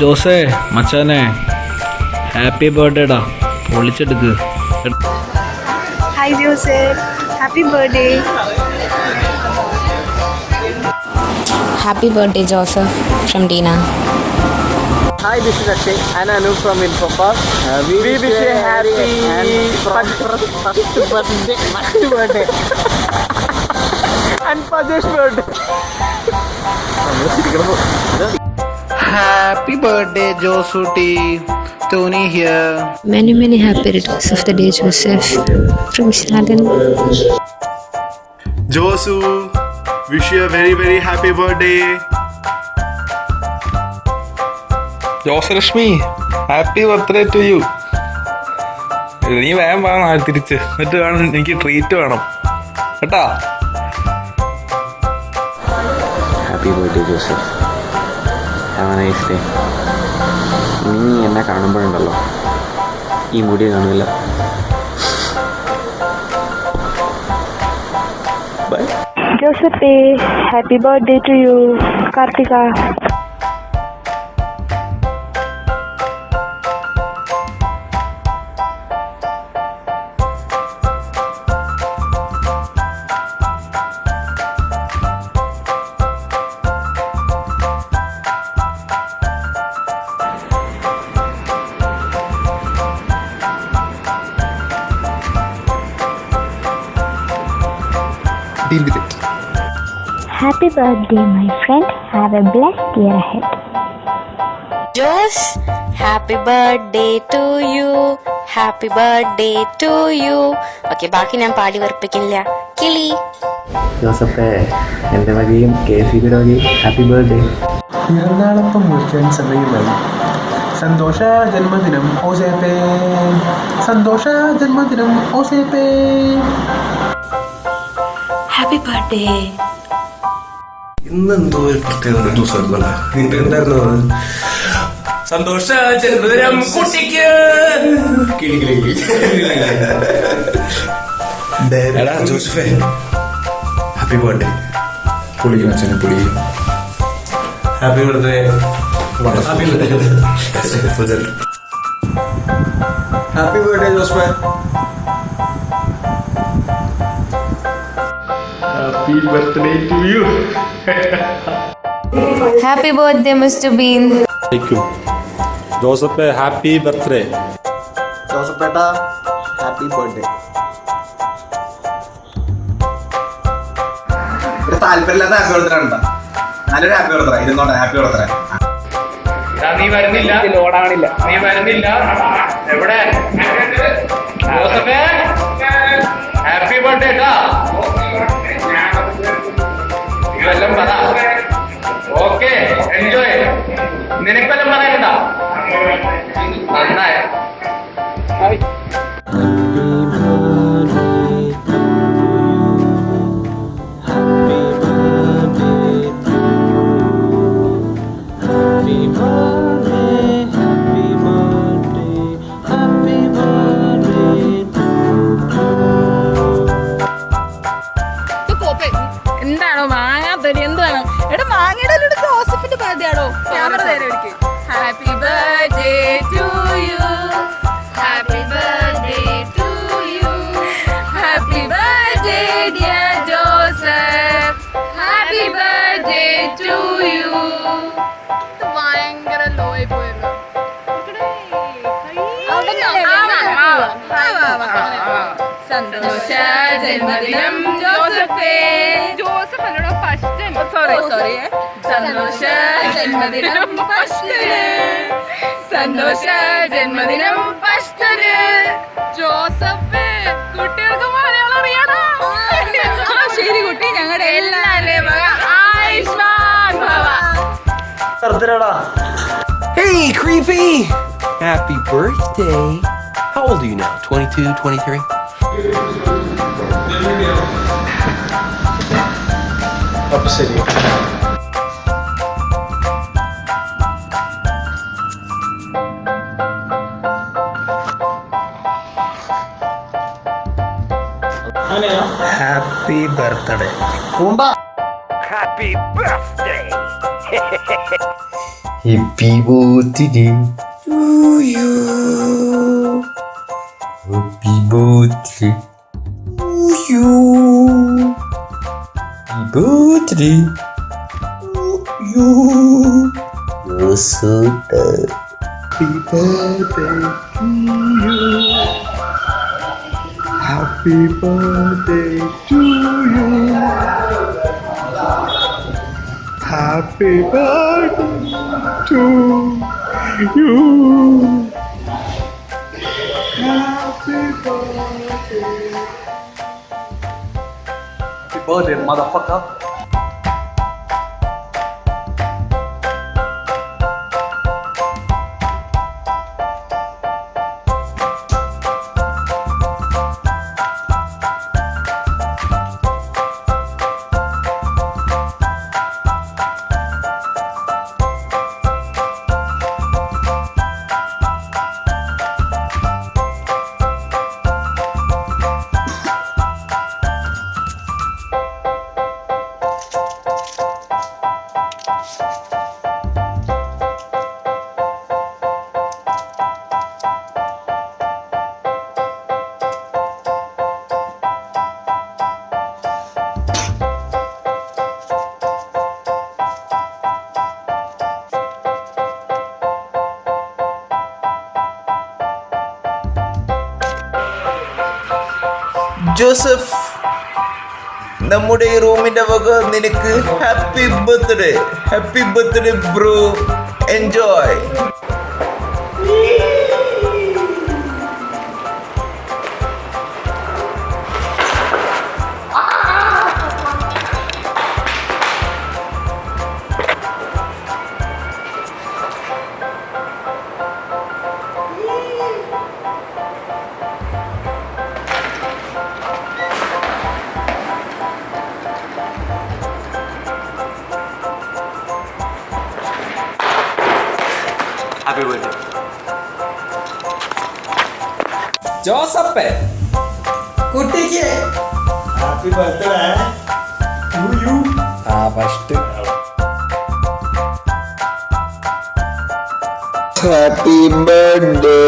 ജോസേ മച്ചാനെ happy birthday ഡാ പൊളിച്ചെടുക്ക്. Hi Jose, happy birthday. Happy birthday, Joseph, from Dina. Hi, this is Akshay and Anu from Infopark. We wish you a happy first birthday and Pajesh birthday. Happy birthday, Josuti. Tony here. Many happy returns of the day, Joseph, from Shalan. Josu, wish you a very happy birthday. Josalakshmi happy birthday to you. നീ വേഗം വാങ്ങാം തിരിച്ച്, എന്നിട്ട് വേണം എനിക്ക് treat വേണം കേട്ടാ. Happy birthday Joseph, have a nice day. നീ എന്നെ കാണുമ്പോഴുണ്ടല്ലോ ഈ മുടി കാണില്ല. ബൈ. ജോസഫേ, happy birthday to you. Karthika. Deal with it. Happy birthday, my friend. Have a blessed year ahead. Jos, happy birthday to you. Happy birthday to you. Okay, ബാക്കി ഞാൻ പാടി വെറുപ്പിക്കില്ല. കിളി. ജോസഫേ, എൻ്റെ വകയും KCBയുടെ വകയും ഹാപ്പി ബർത്ത്ഡേ. പിറന്നാളപ്പം മുറിക്കാൻ സമയമായി. സന്തോഷ ജന്മദിനം ഓസേപ്പേ, സന്തോഷ ജന്മദിനം ഓസേപ്പേ. Happy birthday. ഇന്നെന്തോ ഒരു പ്രത്യേക ദിവസമായിരുന്നല്ലോ. എന്തായിരുന്നു സന്തോഷ ജന്മദിനം കുട്ടിക്ക്. എടാ ജോസഫേ, ഹാപ്പി ബർത്ത്ഡേ. പൊളിക്കും അച്ഛനെ, പൊളിക്കും. Happy birthday. ഹാപ്പി ബർത്ത്ഡേ ജോസഫേ. Happy birthday to you. Happy birthday mister Bean. Joseph happy birthday. ജോസഫേട്ട ഹാപ്പി ബർത്ത്ഡേ. ഒരു താല്പര്യമില്ലാത്ത ഹാപ്പി ബർത്ത്ഡേ ഉണ്ടോ? നല്ലൊരു ഹാപ്പി ബർത്ത്ഡേ. ഇരുന്നോട്ടെ, ഹാപ്പി ബർത്ത്ഡേ. നീ വരുന്നില്ല, ലോഡാണില്ല. നീ വരുന്നില്ല. എവിടെ ജോസഫേ? ഹാപ്പി ബർത്ത്ഡേ ട്ടാ. വല്ലം പറ. Okay, enjoy. നിനക്കെല്ലാം പറയാനുണ്ടാ? നന്നായി. എന്താണോ മാങ്ങാത്തൊരു എന്താണ്? എടാ മാങ്ങയുടെ ജോസഫിന്റെ ബർത്ത്ഡേ ആണോ? ക്യാമറ നേരെ ഒരിക്കൽ. Happy birthday to you. Happy birthday to you. Happy birthday dear Joseph. Happy birthday to you. ഭയങ്കര ലോ ആയി പോയിരുന്നു. സന്തോഷ ജന്മദിനം ജോസഫേ. ജോസഫ് അല്ലടോ ഫസ്റ്റ്. സോറി. സന്തോഷ ജന്മദിനം ഫസ്റ്റ്. സന്തോഷ ജന്മദിനം ഫസ്റ്റ്. ജോസഫേ, കുട്ടികൾക്ക് മലയാളം അറിയാണോ? ശരി കുട്ടി, ഞങ്ങളുടെ എല്ലാവരുടെയും ആയുഷ്മാൻ ഭവ. Hey, creepy! Happy birthday. How old are you now? 22, 23? അപ്പൊ ശരി. Happy birthday. Happy birthday! Happy birthday to you. Happy birthday to you. Happy birthday to you. You're so good. Happy birthday to you. Happy birthday to you. Happy birthday to you. Happy birthday. Happy birthday, motherfucker. Joseph, നമ്മുടെ ഈ റൂമിന്റെ വക നിനക്ക് happy birthday bro. Enjoy. Happy birthday. Joseph കുട്ടിക്ക് happy birthday to you. First happy birthday